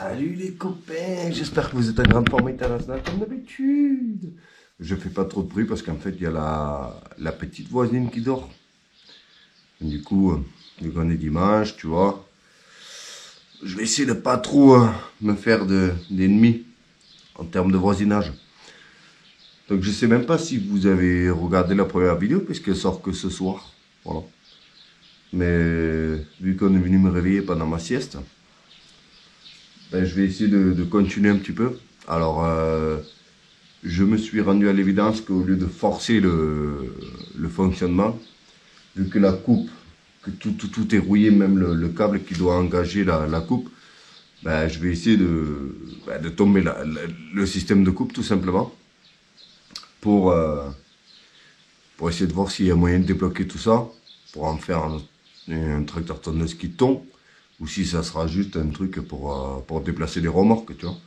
Salut les copains, j'espère que vous êtes en grande forme internationale comme d'habitude. Je fais pas trop de bruit parce qu'en fait il y a la petite voisine qui dort. Et du coup, vu qu'on est dimanche, tu vois, je vais essayer de pas trop me faire d'ennemis en termes de voisinage. Donc je sais même pas si vous avez regardé la première vidéo puisqu'elle sort que ce soir. Voilà. Mais vu qu'on est venu me réveiller pendant ma sieste, ben, je vais essayer de continuer un petit peu. Alors, je me suis rendu à l'évidence qu'au lieu de forcer le fonctionnement, vu que la coupe, que tout est rouillé, même le câble qui doit engager la coupe, ben, je vais essayer de tomber le système de coupe tout simplement pour, pour essayer de voir s'il y a moyen de débloquer tout ça, pour en faire un tracteur tonneuse qui tombe, ou si ça sera juste un truc pour déplacer les remorques, tu vois.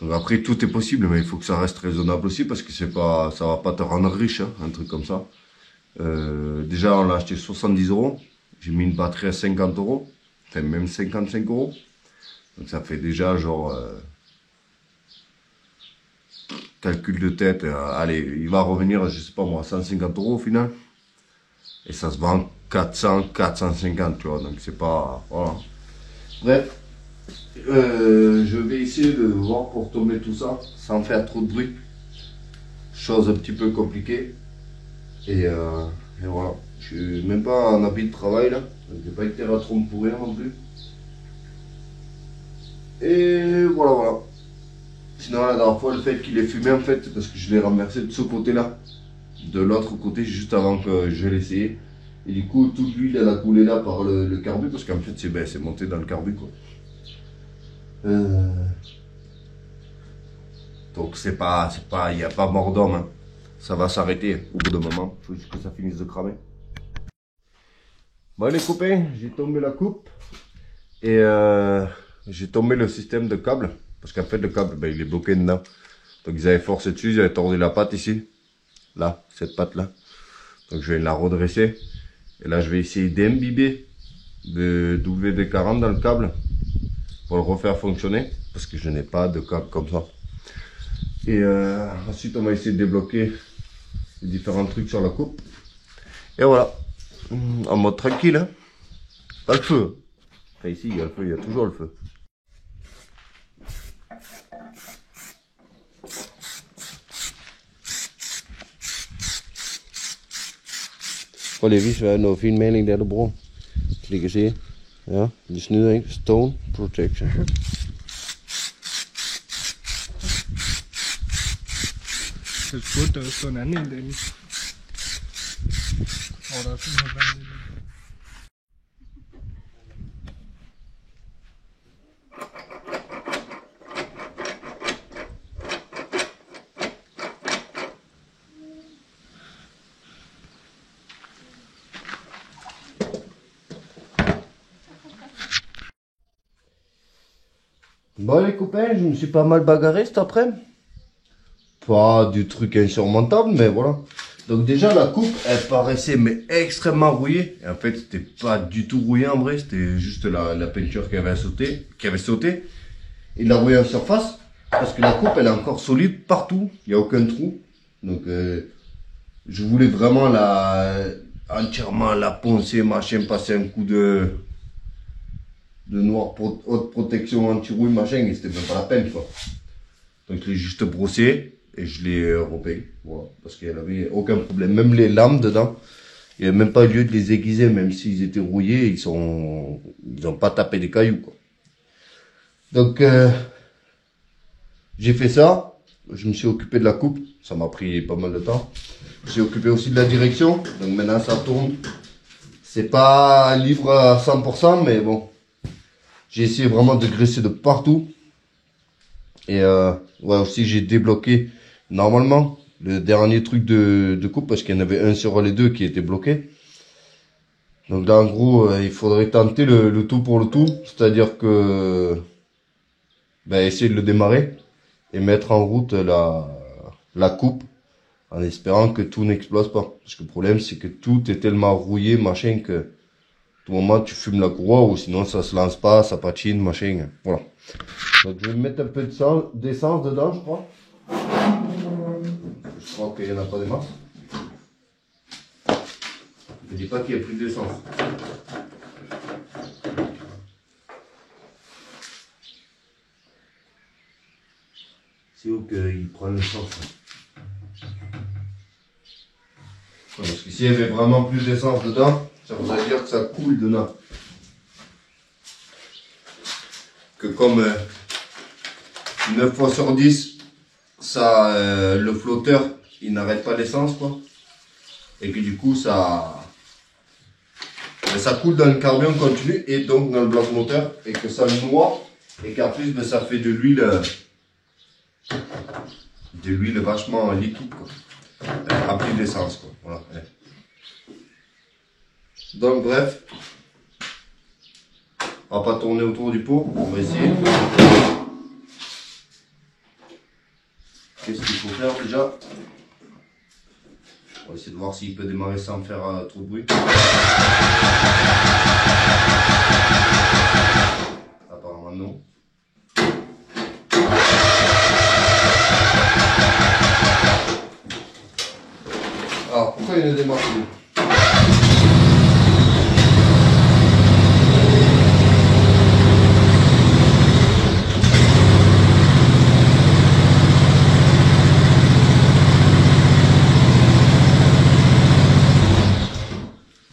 Donc après, tout est possible, mais il faut que ça reste raisonnable aussi, parce que c'est pas, ça va pas te rendre riche, hein, un truc comme ça. Déjà, on l'a acheté 70 €. J'ai mis une batterie à 50 €, enfin même 55 €. Donc ça fait déjà genre, calcul de tête, allez, il va revenir, je sais pas moi, 150 € au final. Et ça se vend 400, 450, tu vois, donc c'est pas, voilà. Bref, je vais essayer de voir pour tomber tout ça sans faire trop de bruit. Chose un petit peu compliquée. Et voilà, je suis même pas en habit de travail là, donc j'ai pas été à trop me pourrir non plus. Et voilà. Sinon la dernière fois, le fait qu'il ait fumé en fait, c'est parce que je l'ai renversé de ce côté là. De l'autre côté, juste avant que je l'essaye. Et du coup, toute l'huile elle a coulé là par le carbu, parce qu'en fait c'est monté dans le carbu quoi. Donc il n'y a pas mort d'homme, hein. Ça va s'arrêter au bout d'un moment, il faut juste que ça finisse de cramer. Bon les copains, j'ai tombé la coupe et j'ai tombé le système de câble, parce qu'en fait le câble ben, il est bloqué dedans. Donc ils avaient forcé dessus, ils avaient tordu la patte ici, là, cette patte là. Donc je vais la redresser et là je vais essayer d'imbiber de WD-40 dans le câble pour le refaire fonctionner, parce que je n'ai pas de câble comme ça. Et ensuite on va essayer de débloquer les différents trucs sur la coupe. Et voilà, en mode tranquille, hein. Pas le feu. Enfin ici il y a le feu, il y a toujours le feu. Prøv lige at vise noget fin maling der du bruger. Så I kan se. Ja, de snyder ikke. Stone protection. Så burde der stå en anden en derinde. Og der er sådan noget vand i det. Bon les copains, je me suis pas mal bagarré cet après-midi. Pas du truc insurmontable, mais voilà. Donc déjà la coupe, elle paraissait mais extrêmement rouillée. Et en fait, c'était pas du tout rouillé en vrai, c'était juste la peinture qui avait sauté. Il l'a rouillé en surface, parce que la coupe, elle est encore solide partout, il n'y a aucun trou. Donc je voulais vraiment entièrement la poncer, machin, passer un coup de noir haute protection anti-rouille, machin, et c'était même pas la peine, quoi. Donc je l'ai juste brossé et je l'ai repeint, voilà, parce qu'il n'y avait aucun problème. Même les lames dedans, il n'y a même pas lieu de les aiguiser, même s'ils étaient rouillés, ils ont pas tapé des cailloux, quoi. Donc j'ai fait ça, je me suis occupé de la coupe, ça m'a pris pas mal de temps. J'ai occupé aussi de la direction, donc maintenant ça tourne. C'est pas libre à 100%, mais bon. J'ai essayé vraiment de graisser de partout. Et ouais, aussi j'ai débloqué normalement le dernier truc de coupe, parce qu'il y en avait un sur les deux qui était bloqué. Donc là en gros il faudrait tenter le tout pour le tout, c'est-à-dire que ben, essayer de le démarrer et mettre en route la coupe en espérant que tout n'explose pas. Parce que le problème c'est que tout est tellement rouillé, machin, que tout moment tu fumes la courroie ou sinon ça se lance pas, ça patine, machin. Voilà. Donc je vais mettre un peu d'essence dedans, je crois. Je crois qu'il n'y en a pas des masses. Je ne dis pas qu'il n'y a plus d'essence. C'est où qu'il prend l'essence. Parce que s'il y avait vraiment plus d'essence dedans, ça voudrait dire que ça coule dedans. Que comme 9 fois sur 10, ça, le flotteur, il n'arrête pas l'essence, quoi. Et que du coup, ça coule dans le carburant continu et donc dans le bloc moteur. Et que ça noie. Et qu'en plus, ben, ça fait de l'huile vachement liquide, quoi. Remplie d'essence, quoi. Voilà. Donc, bref. On va pas tourner autour du pot, on va essayer. Qu'est-ce qu'il faut faire déjà? On va essayer de voir s'il peut démarrer sans faire trop de bruit. Apparemment non. Alors pourquoi il ne démarre plus?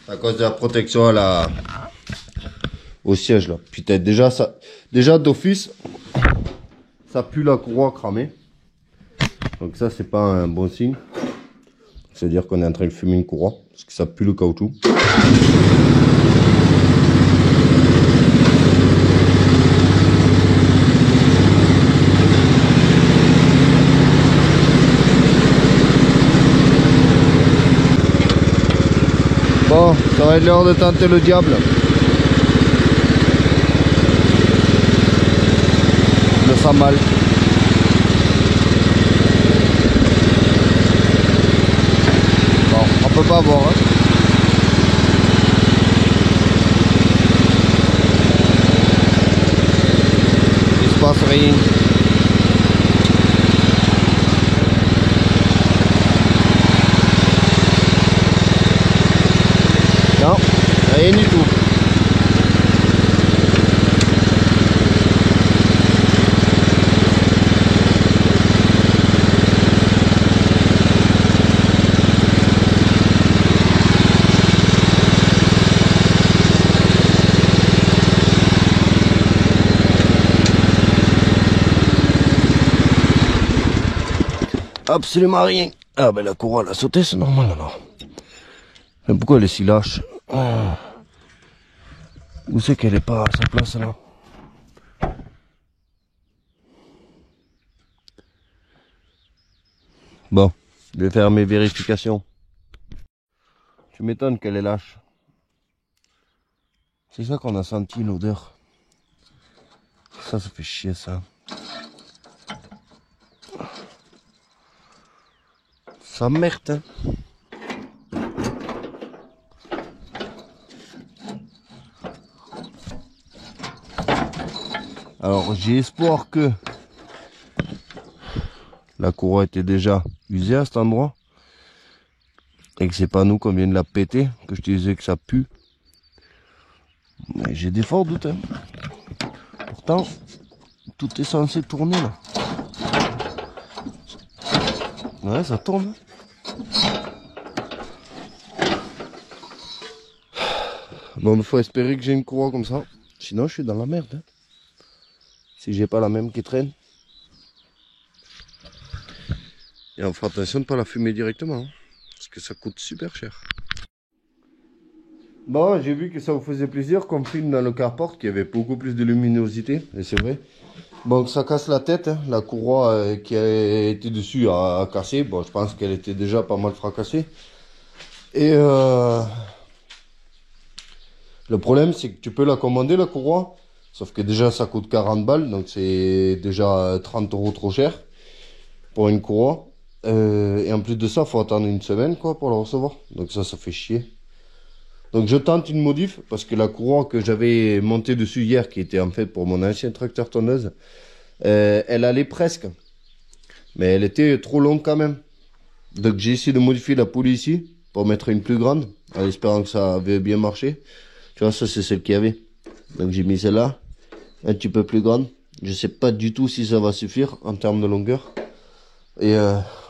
À cause de la protection au siège là. Putain, déjà d'office, ça pue la courroie cramée. Donc ça c'est pas un bon signe. C'est-à-dire qu'on est en train de fumer une courroie, parce que ça pue le caoutchouc. Bon, ça va être l'heure de tenter le diable. Je le sens mal. Bon, on peut pas voir. Hein. Il se passe rien. Non, rien du tout. Absolument rien. Ah ben la courroie elle a sauté, c'est normal alors. Mais pourquoi elle est si lâche? Où c'est qu'elle est pas à sa place là? Bon, je vais faire mes vérifications. Tu m'étonnes qu'elle est lâche. C'est ça qu'on a senti l'odeur. Ça fait chier ça. Ça merde. Hein. Alors j'ai espoir que la courroie était déjà usée à cet endroit et que c'est pas nous qu'on vient de la péter, que je te disais que ça pue. Mais j'ai des forts doutes. Hein. Pourtant, tout est censé tourner là. Ouais, ça tourne. Bon, il faut espérer que j'ai une courroie comme ça. Sinon, je suis dans la merde. Hein. Si j'ai pas la même qui traîne. Et on fera attention de ne pas la fumer directement. Hein, parce que ça coûte super cher. Bon, j'ai vu que ça vous faisait plaisir qu'on filme dans le carport, qu'il y avait beaucoup plus de luminosité. Et c'est vrai. Bon, ça casse la tête. Hein. La courroie qui a été dessus a cassé. Bon, je pense qu'elle était déjà pas mal fracassée. Et le problème, c'est que tu peux la commander, la courroie. Sauf que déjà, ça coûte 40 balles. Donc, c'est déjà 30 € trop cher pour une courroie. Et en plus de ça, il faut attendre une semaine quoi, pour la recevoir. Donc ça fait chier. Donc je tente une modif parce que la courroie que j'avais montée dessus hier, qui était en fait pour mon ancien tracteur tonneuse, elle allait presque. Mais elle était trop longue quand même. Donc j'ai essayé de modifier la poulie ici pour mettre une plus grande, en espérant que ça avait bien marché. Tu vois, ça c'est celle qu'il y avait. Donc j'ai mis celle-là, un petit peu plus grande. Je sais pas du tout si ça va suffire en termes de longueur. Et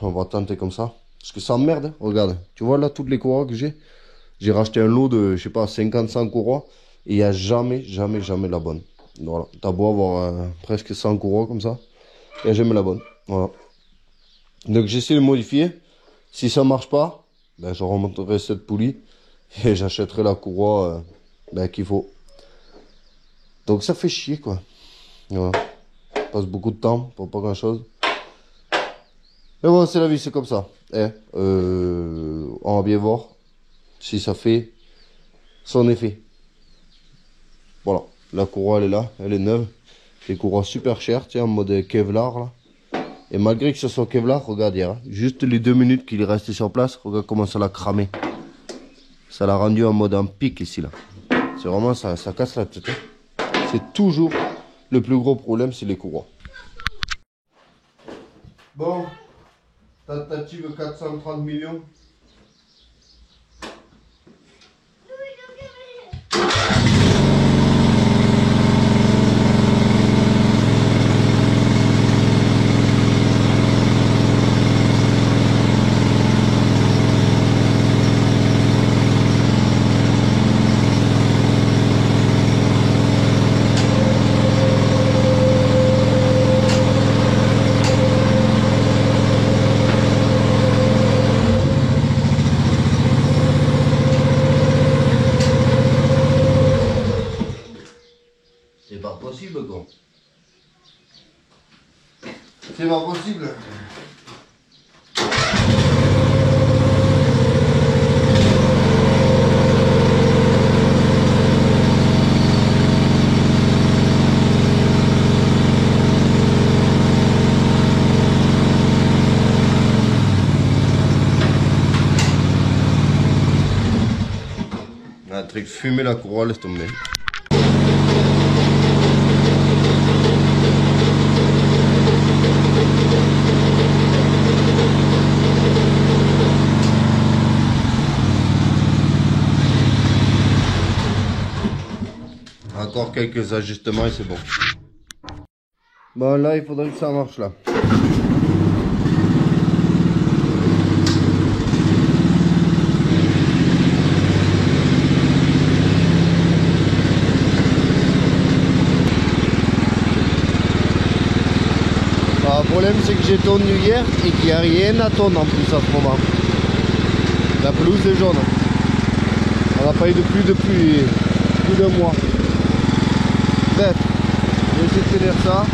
on va tenter comme ça. Parce que ça emmerde, hein. Regarde. Tu vois là toutes les courroies que j'ai. J'ai racheté un lot de, je sais pas, 50-100 courroies. Et il n'y a jamais la bonne. Voilà. T'as beau avoir presque 100 courroies comme ça. Il n'y a jamais la bonne. Voilà. Donc j'essaie de modifier. Si ça marche pas, ben, je remonterai cette poulie. Et j'achèterai la courroie qu'il faut. Donc ça fait chier quoi. Voilà. Je passe beaucoup de temps pour pas grand chose. Mais bon, c'est la vie, c'est comme ça. On va bien voir si ça fait son effet. Voilà, la courroie elle est là, elle est neuve. Les courroies super chères, tiens, en mode Kevlar là. Et malgré que ce soit Kevlar, regarde hier, hein, juste les 2 minutes qu'il est resté sur place, regarde comment ça l'a cramé. Ça l'a rendu en mode en pic ici là. C'est vraiment ça casse la tête. Hein. C'est toujours le plus gros problème, c'est les courroies. Bon, tentative 430 millions. C'est pas possible quoi. C'est pas possible. Un truc fumer la courroie, laisse tomber. Encore quelques ajustements et c'est bon. Bon là il faudrait que ça marche là. Alors, le problème c'est que j'ai tondu hier et qu'il n'y a rien à tondre en plus à ce moment. La pelouse est jaune. On n'a pas eu de pluie depuis plus d'un mois. Bref, je vais essayer de tenir ça.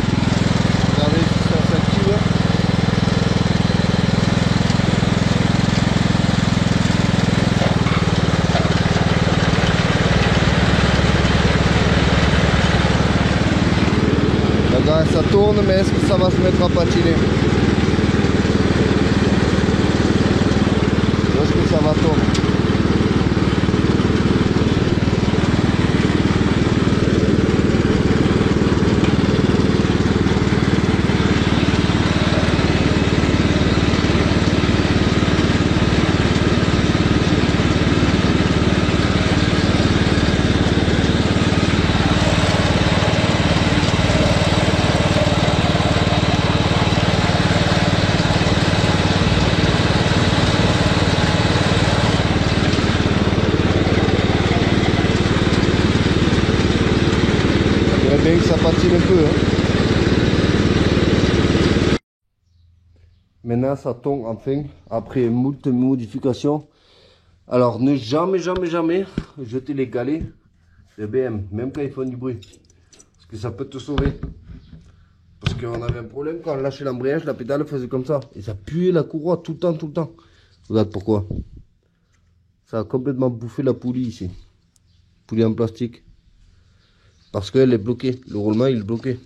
Regardez si ça s'active. Regarde, ça tourne, mais est-ce que ça va se mettre à patiner? Est-ce que ça va tourner? Bien que ça patine un peu. Hein. Maintenant ça tombe enfin après moult modifications. Alors ne jamais jeter les galets de BM, même quand ils font du bruit. Parce que ça peut te sauver. Parce qu'on avait un problème quand on lâchait l'embrayage, la pédale faisait comme ça. Et ça puait la courroie tout le temps. Regarde pourquoi. Ça a complètement bouffé la poulie ici. Poulie en plastique. Parce qu'elle est bloquée, le roulement il est bloqué.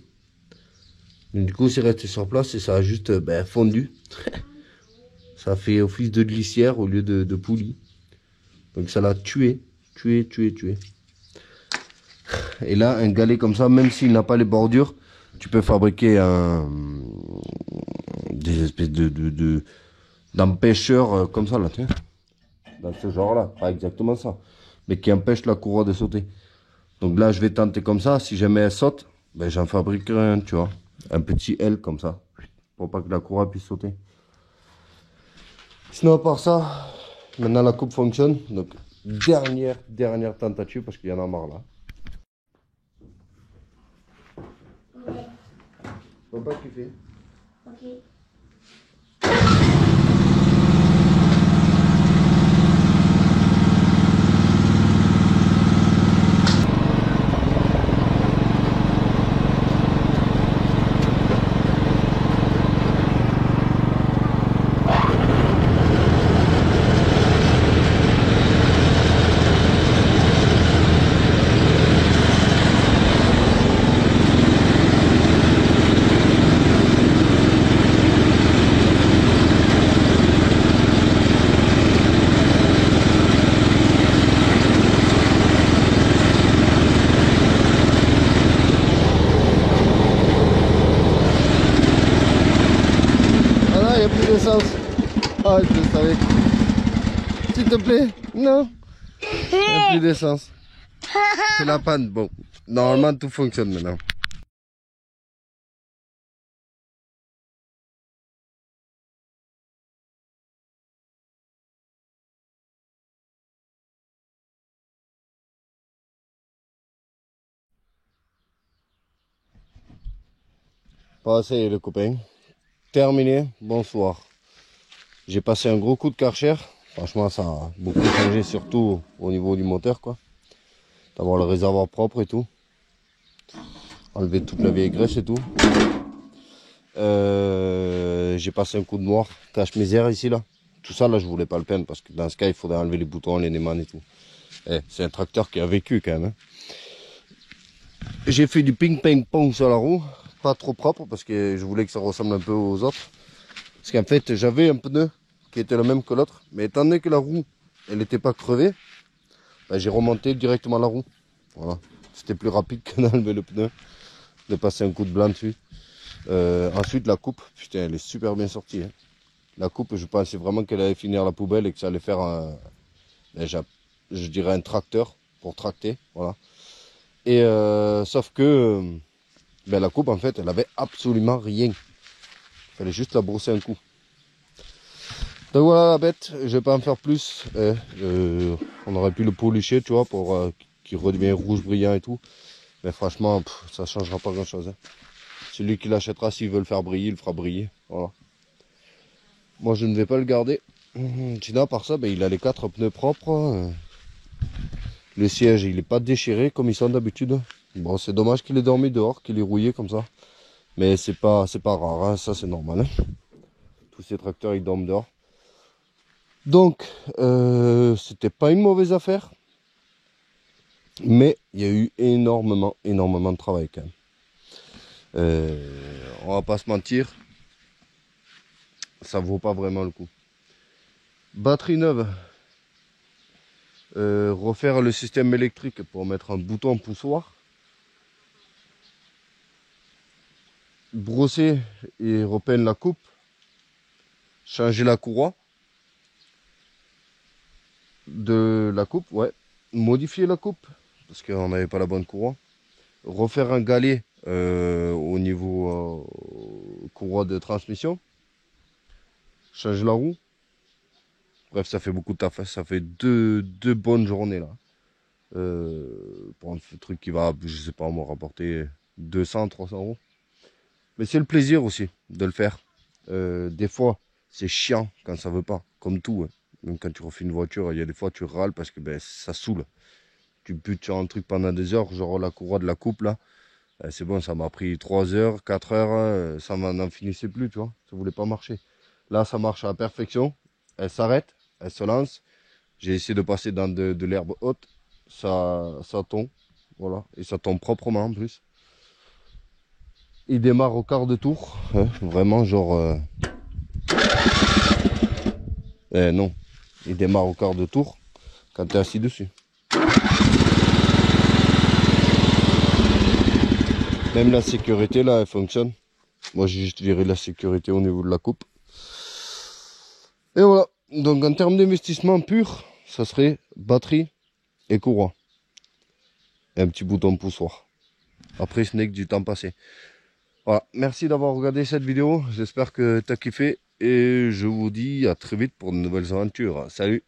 Donc, du coup c'est resté sur place et ça a juste fondu. Ça a fait office de glissière au lieu de poulie. Donc ça l'a tué tuer. Et là, un galet comme ça, même s'il n'a pas les bordures, tu peux fabriquer des espèces d'empêcheurs comme ça, là, tiens. Dans ce genre-là, pas exactement ça, mais qui empêche la courroie de sauter. Donc là, je vais tenter comme ça. Si jamais elle saute, ben, j'en fabriquerai un, tu vois. Un petit L comme ça, pour pas que la courroie puisse sauter. Sinon, à part ça, maintenant la coupe fonctionne. Donc, dernière tentative, parce qu'il y en a marre là. Ouais. Papa, tu fais? Ok. Ah, il n'y a plus d'essence. Ah, je le savais. S'il te plaît, non. Il n'y a plus d'essence. C'est la panne. Bon, normalement tout fonctionne maintenant. Passé les copains. Terminé, bonsoir. J'ai passé un gros coup de Karcher. Franchement, ça a beaucoup changé, surtout au niveau du moteur, quoi. D'avoir le réservoir propre et tout. Enlever toute la vieille graisse et tout. J'ai passé un coup de noir, cache-misère ici, là. Tout ça, là, je voulais pas le peindre parce que dans ce cas, il faudrait enlever les boutons, les némanes et tout. C'est un tracteur qui a vécu quand même. Hein. J'ai fait du ping-pong sur la roue. Pas trop propre parce que je voulais que ça ressemble un peu aux autres. Parce qu'en fait, j'avais un pneu qui était le même que l'autre. Mais étant donné que la roue, elle n'était pas crevée, ben, j'ai remonté directement la roue. Voilà. C'était plus rapide que d'enlever le pneu, de passer un coup de blanc dessus. Ensuite, la coupe, putain, elle est super bien sortie. Hein. La coupe, je pensais vraiment qu'elle allait finir la poubelle et que ça allait faire un, je dirais un tracteur pour tracter. Voilà. Et sauf que ben, la coupe, en fait, elle avait absolument rien. Il fallait juste la brosser un coup. Donc voilà la bête, je vais pas en faire plus. On aurait pu le policher, tu vois, pour qu'il redevienne rouge brillant et tout. Mais franchement, ça changera pas grand chose. Hein. Celui qui l'achètera, s'il veut le faire briller, il le fera briller. Voilà. Moi, je ne vais pas le garder. Sinon, à part ça, ben, il a les 4 pneus propres. Le siège, il n'est pas déchiré comme ils sont d'habitude. Bon, c'est dommage qu'il ait dormi dehors, qu'il ait rouillé comme ça. Mais c'est pas rare, hein. Ça c'est normal. Hein. Tous ces tracteurs, ils dorment dehors. Donc, c'était pas une mauvaise affaire. Mais il y a eu énormément de travail quand même. On va pas se mentir. Ça vaut pas vraiment le coup. Batterie neuve. Refaire le système électrique pour mettre un bouton poussoir. Brosser et repeindre la coupe. Changer la courroie de la coupe, ouais. Modifier la coupe parce qu'on n'avait pas la bonne courroie. Refaire un galet au niveau courroie de transmission. Changer la roue. Bref, ça fait beaucoup de taf. Ça fait deux bonnes journées là. Pour un truc qui va, je sais pas, me rapporter 200, 300 euros. Mais c'est le plaisir aussi de le faire. Des fois, c'est chiant quand ça veut pas, comme tout. Hein. Même quand tu refais une voiture, il y a des fois tu râles parce que ben, ça saoule. Tu butes sur un truc pendant des heures, genre la courroie de la coupe là. C'est bon, ça m'a pris 3 heures, 4 heures, ça n'en finissait plus, tu vois. Ça voulait pas marcher. Là, ça marche à la perfection. Elle s'arrête, elle se lance. J'ai essayé de passer dans de l'herbe haute. Ça tombe. Voilà. Et ça tombe proprement en plus. Il démarre au quart de tour. Hein, vraiment, genre. Non. Il démarre au quart de tour quand tu es assis dessus. Même la sécurité là, elle fonctionne. Moi j'ai juste viré la sécurité au niveau de la coupe. Et voilà. Donc en termes d'investissement pur, ça serait batterie et courant. Et un petit bouton poussoir. Après ce n'est que du temps passé. Voilà. Merci d'avoir regardé cette vidéo. J'espère que tu as kiffé. Et je vous dis à très vite pour de nouvelles aventures. Salut!